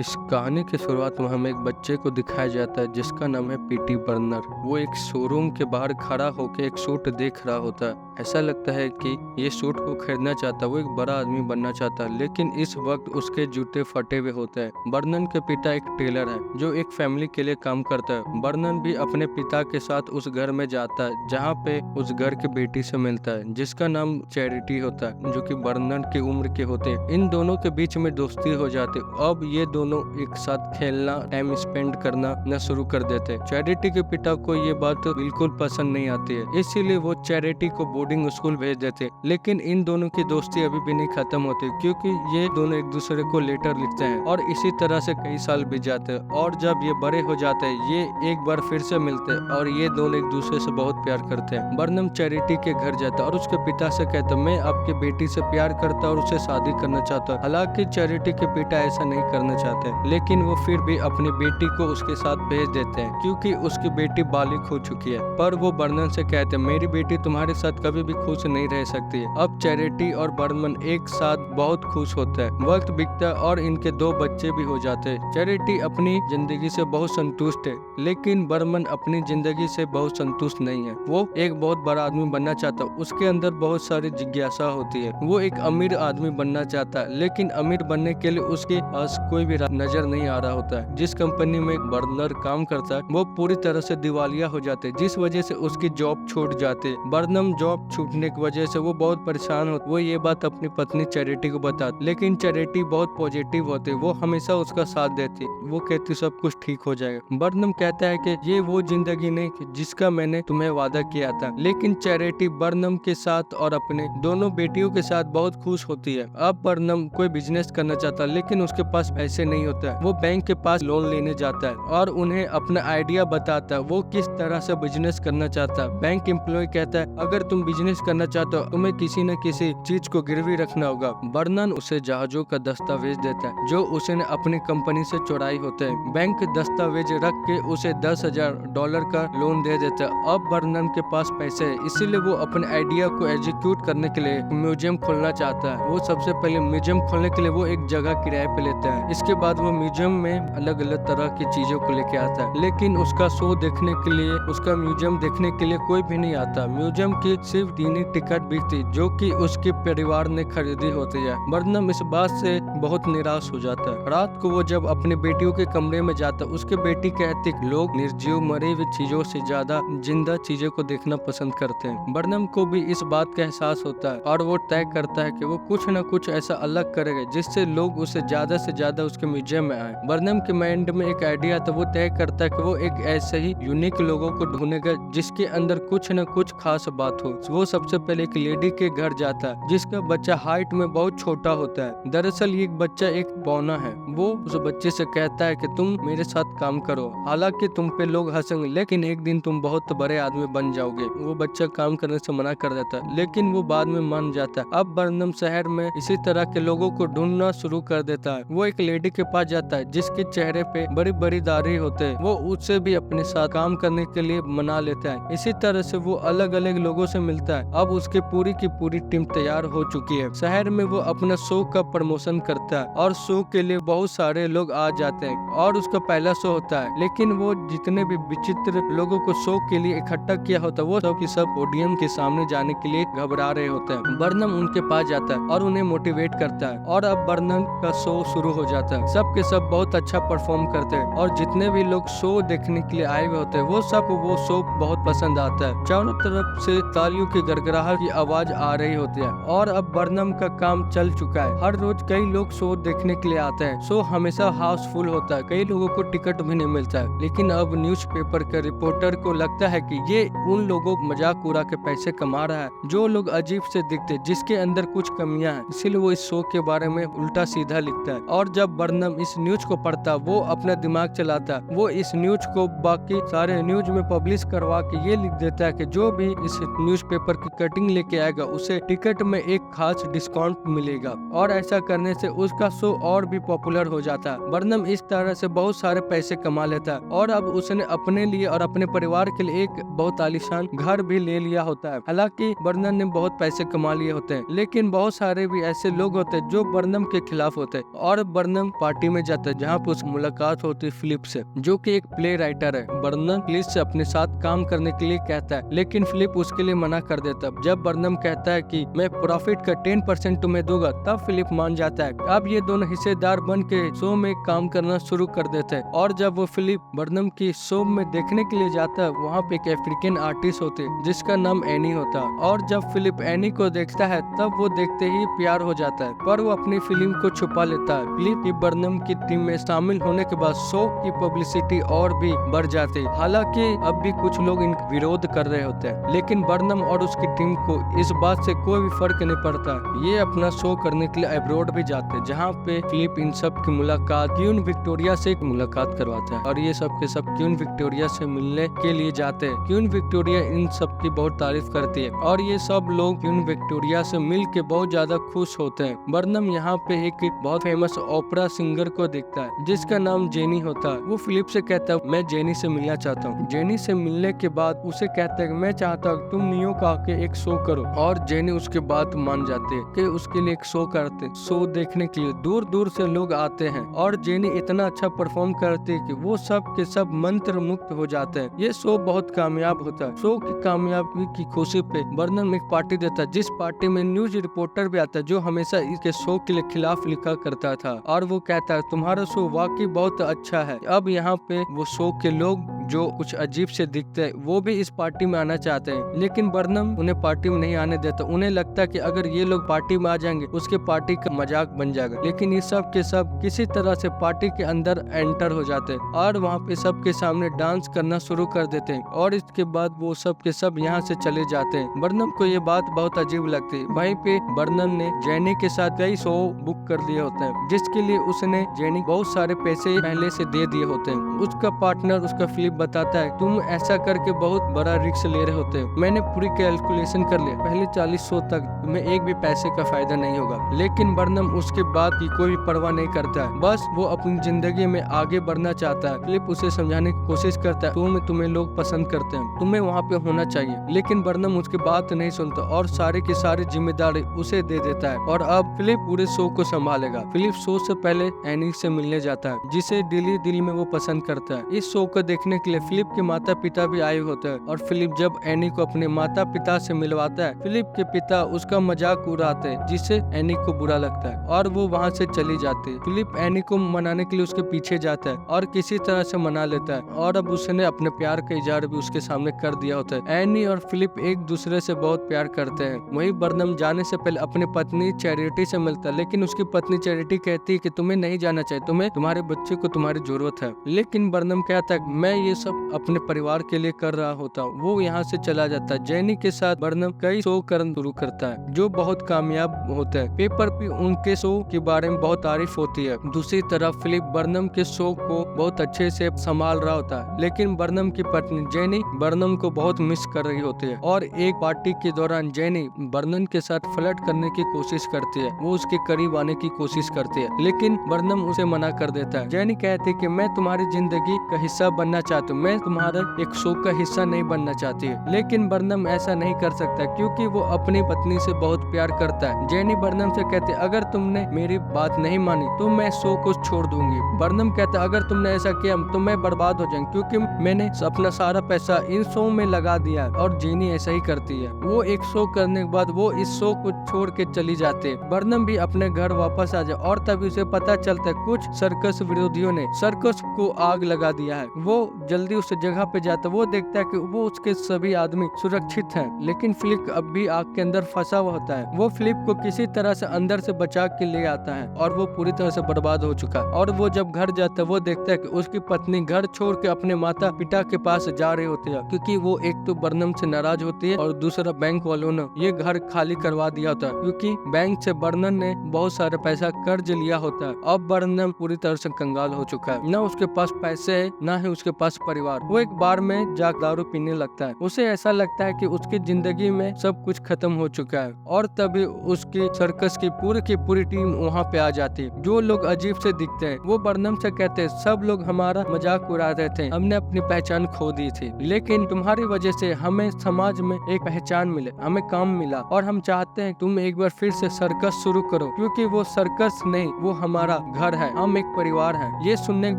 इस कहानी की शुरुआत में हमें एक बच्चे को दिखाया जाता है जिसका नाम है पीटी बर्नर। वो एक शोरूम के बाहर खड़ा होकर एक सूट देख रहा होता है। ऐसा लगता है कि ये सूट को खरीदना चाहता है, वो एक बड़ा आदमी बनना चाहता है, लेकिन इस वक्त उसके जूते फटे हुए होते हैं। बर्नर के पिता एक टेलर है जो एक फैमिली के लिए काम करता है। बर्नर भी अपने पिता के साथ उस घर में जाता है जहाँ पे उस घर की बेटी से मिलता है जिसका नाम चैरिटी होता है, जो कि बर्नर की उम्र के होते हैं। इन दोनों के बीच में दोस्ती हो जाती। अब ये दोनों एक साथ खेलना, टाइम स्पेंड करना न शुरू कर देते। चैरिटी के पिता को ये बात बिल्कुल पसंद नहीं आती है, इसीलिए वो चैरिटी को बोर्डिंग स्कूल भेज देते। लेकिन इन दोनों की दोस्ती अभी भी नहीं खत्म होती, क्योंकि ये दोनों एक दूसरे को लेटर लिखते हैं और इसी तरह से कई साल बीत जाते हैं। और जब ये बड़े हो जाते हैं, ये एक बार फिर से मिलते हैं और ये दोनों एक दूसरे से बहुत प्यार करते हैं। बर्नम चैरिटी के घर जाता है और उसके पिता से कहता है, मैं आपकी बेटी से प्यार करता और उसे शादी करना चाहता हूँ। हालांकि चैरिटी के पिता ऐसा नहीं करना चाहते, लेकिन वो फिर भी अपनी बेटी को उसके साथ भेज देते हैं क्योंकि उसकी बेटी बालिग हो चुकी है। पर वो बर्नन से कहते हैं, मेरी बेटी तुम्हारे साथ कभी भी खुश नहीं रह सकती है। अब चैरिटी और बर्नन एक साथ बहुत खुश होता है। वक्त बीतता है और इनके 2 बच्चे भी हो जाते हैं। चैरिटी अपनी जिंदगी से बहुत संतुष्ट है, लेकिन बर्नन अपनी जिंदगी से बहुत संतुष्ट नहीं है। वो एक बहुत बड़ा आदमी बनना चाहता है, उसके अंदर बहुत सारी जिज्ञासा होती है। वो एक अमीर आदमी बनना चाहता है, लेकिन अमीर बनने के लिए उसके पास कोई भी नजर नहीं आ रहा होता है। जिस कंपनी में बर्नर काम करता है वो पूरी तरह से दिवालिया हो जाते हैं, जिस वजह से उसकी जॉब छूट जाती है। बर्नम जॉब छूटने की वजह से वो बहुत परेशान होता है। वो ये बात अपनी पत्नी चैरिटी को बताती, लेकिन चैरिटी बहुत पॉजिटिव होती है, वो हमेशा उसका साथ देती। वो कहती सब कुछ ठीक हो जाएगा। बर्नम कहता है कि ये वो जिंदगी नहीं जिसका मैंने तुम्हें वादा किया था। लेकिन चैरिटी बर्नम के साथ और अपने दोनों बेटियों के साथ बहुत खुश होती है। अब बर्नम कोई बिजनेस करना चाहता है, लेकिन उसके पास पैसे नहीं होता है। वो बैंक के पास लोन लेने जाता है और उन्हें अपना आइडिया बताता है वो किस तरह से बिजनेस करना चाहता है। बैंक एम्प्लॉय कहता है, अगर तुम बिजनेस करना चाहते हो तुम्हें किसी न किसी चीज को गिरवी रखना होगा। बर्नन उसे जहाजों का दस्तावेज देता है जो उसने अपनी कंपनी से चुराई होते हैं। बैंक दस्तावेज रख के उसे $10,000 का लोन दे देता है। अब बर्नन के पास पैसे है, इसीलिए वो अपने आइडिया को एग्जीक्यूट करने के लिए म्यूजियम खोलना चाहता है। वो सबसे पहले म्यूजियम खोलने के लिए वो एक जगह किराए पे लेता है। इसके बाद वो म्यूजियम में अलग अलग तरह की चीजों को लेके आता है, लेकिन उसका शो देखने के लिए, उसका म्यूजियम देखने के लिए कोई भी नहीं आता। म्यूजियम की सिर्फ 3 टिकट बिकती जो कि उसके परिवार ने खरीदी होती है। बर्नम इस बात से बहुत निराश हो जाता है। रात को वो जब अपनी बेटियों के कमरे में जाता है, उसके बेटी कहती, लोग निर्जीव मरे हुए चीजों से ज्यादा जिंदा चीजों को देखना पसंद करते हैं। बर्नम को भी इस बात का एहसास होता है और वो तय करता है कि वो कुछ न कुछ ऐसा अलग करेगा जिससे लोग उसे ज्यादा से ज्यादा उसके म्यूजियम में आए। बर्नम के माइंड में एक आइडिया था। वो तय करता है कि वो एक ऐसे ही यूनिक लोगों को ढूंढेगा जिसके अंदर कुछ न कुछ खास बात हो। वो सबसे पहले एक लेडी के घर जाता है जिसका बच्चा हाइट में बहुत छोटा होता है। दरअसल ये बच्चा एक बौना है। वो उस बच्चे से कहता है कि तुम मेरे साथ काम करो, हालांकि तुम पे लोग हंसेंगे, लेकिन एक दिन तुम बहुत बड़े आदमी बन जाओगे। वो बच्चा काम करने से मना कर देता है, लेकिन वो बाद में मान जाता है। अब बर्नम शहर में इसी तरह के लोगों को ढूंढना शुरू कर देता है। वो एक लेडी के पास जाता है जिसके चेहरे पे बड़ी बड़ी दाढ़ी होते हैं। वो उससे भी अपने साथ काम करने के लिए मना लेता है। इसी तरह से वो अलग अलग लोगों से मिलता है। अब उसके पूरी की पूरी टीम तैयार हो चुकी है। शहर में वो अपना शो का प्रमोशन करता है और शो के लिए बहुत सारे लोग आ जाते हैं और उसका पहला शो होता है। लेकिन वो जितने भी विचित्र लोगों को शो के लिए इकट्ठा किया होता है वो सब की सब पोडियम के सामने जाने के लिए घबरा रहे होते हैं। बर्नम उनके पास जाता है और उन्हें मोटिवेट करता है और अब बर्नम का शो शुरू हो जाता है। सब के सब बहुत अच्छा परफॉर्म करते हैं और जितने भी लोग शो देखने के लिए आए हुए होते हैं वो सब वो शो बहुत पसंद आता है। चारों तरफ से तालियों की गड़गड़ाहट की आवाज आ रही होती है और अब बर्नम का काम चल चुका है। हर रोज कई लोग शो देखने के लिए आते हैं। शो हमेशा हाउसफुल होता है, कई लोगों को टिकट भी नहीं मिलता है। लेकिन अब न्यूज़पेपर के रिपोर्टर को लगता है कि ये उन लोगों को मजाक उड़ा के पैसे कमा रहा है जो लोग अजीब से दिखते, जिसके अंदर कुछ कमियां हैं। इसीलिए वो इस शो के बारे में उल्टा सीधा लिखता है। और जब बर्नम इस न्यूज को पढ़ता वो अपना दिमाग चलाता। वो इस न्यूज को बाकी सारे न्यूज में पब्लिश करवा के ये लिख देता है कि जो भी इस न्यूज़पेपर की कटिंग लेके आएगा उसे टिकट में एक खास डिस्काउंट मिलेगा। और ऐसा करने से उसका शो और भी पॉपुलर हो जाता है। बर्नम इस तरह से बहुत सारे पैसे कमा लेता है और अब उसने अपने लिए और अपने परिवार के लिए एक बहुत आलीशान घर भी ले लिया होता है। हालांकि बर्नम ने बहुत पैसे कमा लिए होते हैं, लेकिन बहुत सारे भी ऐसे लोग होते हैं जो बर्नम के खिलाफ होते हैं और बर्नम पार्टी में जाता है जहाँ पे उसकी मुलाकात होती है फिलिप से, जो कि एक प्ले राइटर है। बर्नम फिलिप से अपने साथ काम करने के लिए कहता है, लेकिन फिलिप उसके लिए मना कर देता है। जब बर्नम कहता है कि मैं प्रॉफिट का 10% तुम्हें दूंगा, तब फिलिप मान जाता है। अब ये दोनों हिस्सेदार बन के शो में काम करना शुरू कर देते हैं। और जब वो फिलिप बर्नम की शो में देखने के लिए जाता है, वहाँ पे एक अफ्रीकन आर्टिस्ट होते जिसका नाम एनी होता है। और जब फिलिप एनी को देखता है तब वो देखते ही प्यार हो जाता है, पर वो अपनी फिल्म को छुपा लेता है। फिलिप की बर्नम की टीम में शामिल होने के बाद शो की पब्लिसिटी और भी बढ़ जाती है। हालांकि अब भी कुछ लोग इन विरोध कर रहे होते हैं, लेकिन बर्नम और उसकी टीम को इस बात से कोई भी फर्क नहीं पड़ता। ये अपना शो करने के लिए अब्रॉड भी जाते हैं, जहाँ पे फिलिप इन सब की मुलाकात क्वीन विक्टोरिया से मुलाकात करवाता है। और ये सब के सब क्वीन विक्टोरिया से मिलने के लिए जाते हैं। क्वीन विक्टोरिया इन सब की बहुत तारीफ करती है और ये सब लोग क्वीन विक्टोरिया से मिल के बहुत ज्यादा खुश होते हैं। बर्नम यहाँ पे एक बहुत फेमस ओपेरा सिंगर को देखता है जिसका नाम जेनी होता है। वो फिलिप से कहता है मैं जेनी से मिलना चाहता हूँ। जेनी से मिलने के बाद उसे कहता है मैं चाहता हूँ तुम न्यूयॉर्क आके एक शो करो। और जेनी उसके बात मान जाते है कि उसके लिए एक शो करते। शो देखने के लिए दूर दूर से लोग आते हैं और जेनी इतना अच्छा परफॉर्म करती है कि वो सब के सब मंत्र मुक्त हो जाते हैं। ये शो बहुत कामयाब होता है। शो की कामयाबी की खुशी पे बर्नम एक पार्टी देता है, जिस पार्टी में न्यूज रिपोर्टर भी आता है जो हमेशा इसके शो के लिए खिलाफ लिखा करता था। और वो कहता है तुम्हारा शो वाकई बहुत अच्छा है। अब यहाँ पे वो शो के लोग जो कुछ अजीब से दिखते हैं वो भी इस पार्टी में आना चाहते हैं, लेकिन बर्नम उन्हें पार्टी में नहीं आने देता। उन्हें लगता है कि अगर ये लोग पार्टी में आ जाएंगे उसके पार्टी का मजाक बन जाएगा। लेकिन ये सब के सब किसी तरह से पार्टी के अंदर एंटर हो जाते हैं और वहाँ पे सबके सामने डांस करना शुरू कर देते हैं। और इसके बाद वो सब के सब यहाँ से चले जाते हैं। बर्नम को ये बात बहुत अजीब लगती है। वहीं पे बर्नम ने जेनी के साथ कई शो बुक कर लिए होते हैं, जिसके लिए उसने जेनी बहुत सारे पैसे पहले से दे दिए होते हैं। उसका पार्टनर उसका फिलिप बताता है तुम ऐसा करके बहुत बड़ा रिस्क ले रहे होते हो। मैंने पूरी कैलकुलेशन कर लिया, पहले 40 शो तक तुम्हें एक भी पैसे का फायदा नहीं होगा। लेकिन बर्नम उसके बाद की कोई परवाह नहीं करता है, बस वो अपनी जिंदगी में आगे बढ़ना चाहता है। फिलिप उसे समझाने की कोशिश करता है तुम्हें लोग पसंद करते हैं, तुम्हें वहाँ पे होना चाहिए। लेकिन बर्नम उसकी बात नहीं सुनता और सारे की सारी जिम्मेदारी उसे दे देता है। और अब फिलिप पूरे शो को संभालेगा। फिलिप शो से पहले एनी से मिलने जाता है, जिसे दिल में वो पसंद करता है। इस शो को देखने के लिए फिलिप के माता पिता भी आए होते हैं। और फिलिप जब एनी को अपने माता पिता से मिलवाता है, फिलिप के पिता उसका मजाक उड़ाते हैं, जिससे एनी को बुरा लगता है और वो वहाँ से चली जाती है। फिलिप एनी को मनाने के लिए उसके पीछे जाता है और किसी तरह से मना लेता है। और अब उसने अपने प्यार का इजहार भी उसके सामने कर दिया होता है। एनी और फिलिप एक दूसरे से बहुत प्यार करते हैं। वहीं बर्नम जाने से पहले अपनी पत्नी चैरिटी से मिलता है, लेकिन उसकी पत्नी चैरिटी कहती है कि तुम्हें नहीं जाना चाहिए, तुम्हें तुम्हारे बच्चे को तुम्हारी जरूरत है। लेकिन बर्नम कहता है मैं ये सब अपने परिवार के लिए कर रहा होता हूँ। वो यहाँ से चला जाता है। जेनी के साथ बर्नम कई शो करना शुरू करता है जो बहुत कामयाब होता है। पेपर पे उनके शो के बारे में बहुत तारीफ होती है। दूसरी तरफ फिलिप बर्नम के शो को बहुत अच्छे से संभाल रहा होता है, लेकिन बर्नम की पत्नी जेनी बर्नम को बहुत मिस कर रही होती है। और एक पार्टी के दौरान जेनी बर्नम के साथ फ्लर्ट करने की कोशिश करती है। वो उसके करीब आने की कोशिश करती है, लेकिन बर्नम उसे मना कर देता है। जेनी कहती है कि मैं तुम्हारी जिंदगी का हिस्सा बनना चाहती हूँ, मैं तुम्हारा एक शो का हिस्सा नहीं बनना चाहती है। लेकिन बर्नम ऐसा नहीं कर सकता क्योंकि वो अपनी पत्नी से बहुत प्यार करता है। जेनी बर्नम से कहते अगर तुमने मेरी बात नहीं मानी तो मैं शो को छोड़ दूंगी। बर्नम कहता अगर तुमने ऐसा किया तो मैं बर्बाद हो जाऊंगी, क्योंकि मैंने अपना सारा पैसा इन शो में लगा दिया। और जेनी ऐसा ही करती है। वो एक शो करने के बाद वो इस शो को छोड़ के चली जाती है। बर्नम भी अपने घर वापस आ जाए और तभी उसे पता चलता है कुछ सर्कस विरोधियों ने सर्कस को आग लगा दिया है। वो जल्दी उस जगह पे जाता है। वो देखता है कि वो उसके सभी आदमी सुरक्षित हैं, लेकिन फिलिप अब भी आग के अंदर फंसा हुआ होता है। वो फिलिप को किसी तरह से अंदर से बचा के ले आता है और वो पूरी तरह से बर्बाद हो चुका है। और वो जब घर जाता है वो देखता है कि उसकी पत्नी घर छोड़ के अपने माता पिता के पास जा रही होती है, क्योंकि वो एक तो बर्नम से नाराज होती है और दूसरा बैंक वालों ने ये घर खाली करवा दिया होता है, क्योंकि बैंक से बर्नम ने बहुत सारा पैसा कर्ज लिया होता है। अब बर्नम पूरी तरह से कंगाल हो चुका है, न उसके पास पैसे है न ही उसके पास परिवार। वो एक बार में जाकर दारू पीने लगता है। उसे ऐसा लगता है कि उसकी जिंदगी में सब कुछ खत्म हो चुका है और तभी उसकी सर्कस की पूरी टीम वहाँ पे आ जाती है। जो लोग अजीब से दिखते हैं वो बर्नम से कहते हैं सब लोग हमारा मजाक उड़ा रहे थे, हमने अपनी पहचान खो दी थी, लेकिन तुम्हारी वजह से हमें समाज में एक पहचान मिले, हमें काम मिला और हम चाहते हैं तुम एक बार फिर से सर्कस शुरू करो, क्योंकि वो सर्कस नहीं, वो हमारा घर है, हम एक परिवार हैं। ये सुनने के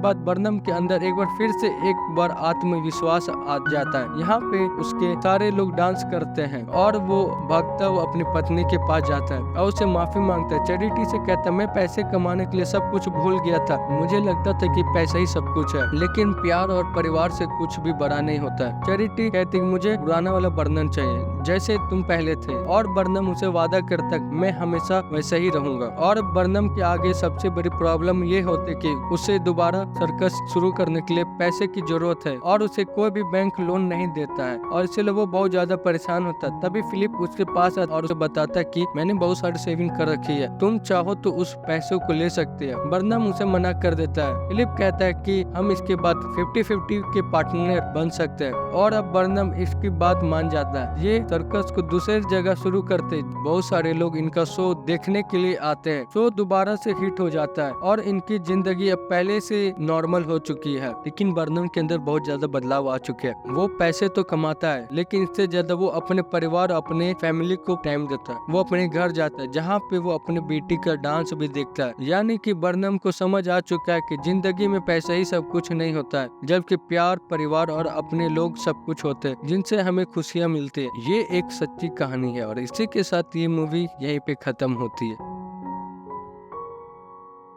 बाद बर्नम के अंदर एक बार फिर से एक बार आत्मविश्वास आ जाता है। यहाँ पे उसके सारे लोग डांस करते हैं और वो भागता हुआ अपनी पत्नी के पास जाता है और उसे माफी मांगता है। चैरिटी से कहता है मैं पैसे कमाने के लिए सब कुछ भूल गया था, मुझे लगता था कि पैसा ही सब कुछ है, लेकिन प्यार और परिवार से कुछ भी बड़ा नहीं होता है। चैरिटी कहती है मुझे पुराना वाला बर्नम चाहिए जैसे तुम पहले थे, और बर्नम उसे वादा करता है मैं हमेशा वैसा ही रहूंगा। और बर्नम के आगे सबसे बड़ी प्रॉब्लम ये होती कि उसे दोबारा सर्कस शुरू करने के लिए पैसे की जरूरत है और उसे कोई भी बैंक लोन नहीं देता है और इसलिए वो बहुत ज्यादा परेशान होता है। तभी फिलिप उसके पास आता और उसे बताता है कि मैंने बहुत सारी सेविंग कर रखी है, तुम चाहो तो उस पैसों को ले सकते हैं। बर्नम उसे मना कर देता है। फिलिप कहता है कि हम इसके बाद 50-50 के पार्टनर बन सकते हैं और अब बर्नम इसकी बात मान जाता है। ये सर्कस को दूसरी जगह शुरू करते बहुत सारे लोग इनका शो देखने के लिए आते हैं। शो दोबारा से हिट हो जाता है और इनकी जिंदगी अब पहले से नॉर्मल हो चुकी है, लेकिन बर्नम के अंदर बहुत ज्यादा बदलाव आ चुके हैं। वो पैसे तो कमाता है लेकिन इससे ज्यादा वो अपने परिवार अपने फैमिली को टाइम देता है। वो अपने घर जाता है जहाँ पे वो अपने बेटी का डांस भी देखता है। यानी कि बर्नम को समझ आ चुका है कि जिंदगी में पैसा ही सब कुछ नहीं होता है, जबकि प्यार, परिवार और अपने लोग सब कुछ होते हैं जिनसे हमें खुशियाँ मिलती है। ये एक सच्ची कहानी है और इसी के साथ ये मूवी यहीं पे खत्म होती है।